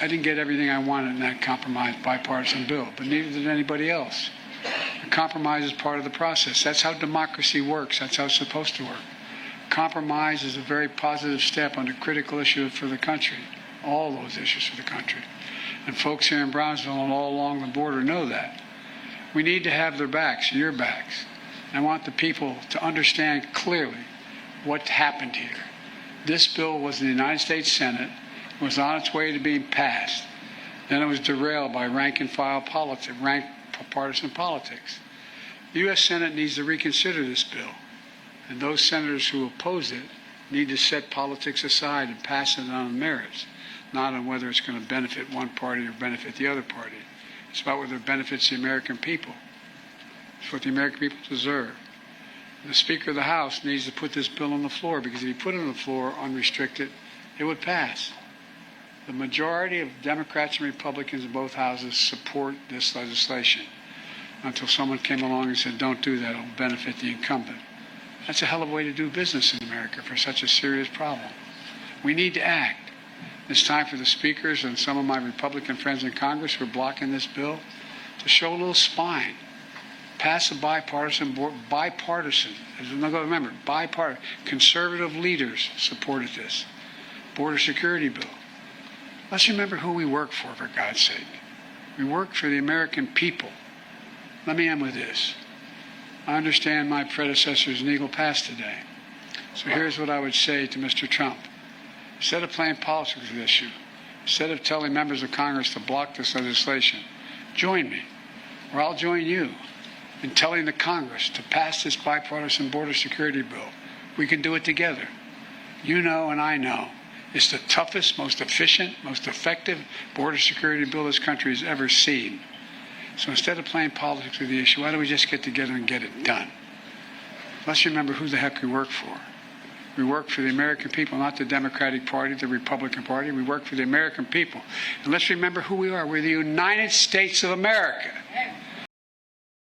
didn't get everything I wanted in that compromise bipartisan bill, but neither did anybody else. A compromise is part of the process. That's how democracy works. That's how it's supposed to work. Compromise is a very positive step on a critical issue for the country, all those issues for the country. And folks here in Brownsville and all along the border know that. We need to have their backs, your backs. I want the people to understand clearly what happened here. This bill was in the United States Senate, was on its way to being passed. Then it was derailed by rank-and-file politics, partisan politics. The U.S. Senate needs to reconsider this bill, and those senators who oppose it need to set politics aside and pass it on merits, not on whether it's going to benefit one party or benefit the other party. It's about whether it benefits the American people. It's what the American people deserve. The Speaker of the House needs to put this bill on the floor, because if he put it on the floor unrestricted, it would pass. The majority of Democrats and Republicans in both houses support this legislation, until someone came along and said, don't do that, it'll benefit the incumbent. That's a hell of a way to do business in America for such a serious problem. We need to act. It's time for the speakers and some of my Republican friends in Congress who are blocking this bill to show a little spine. Pass a bipartisan, remember, bipartisan, conservative leaders supported this border security bill. Let's remember who we work for God's sake. We work for the American people. Let me end with this. I understand my predecessor's an Eagle Pass today. So here's what I would say to Mr. Trump. Instead of playing politics with this issue, instead of telling members of Congress to block this legislation, join me, or I'll join you in telling the Congress to pass this bipartisan border security bill. We can do it together. You know and I know it's the toughest, most efficient, most effective border security bill this country has ever seen. So instead of playing politics with the issue, why don't we just get together and get it done? Let's remember who the heck we work for. We work for the American people, not the Democratic Party, the Republican Party. We work for the American people. And let's remember who we are. We're the United States of America.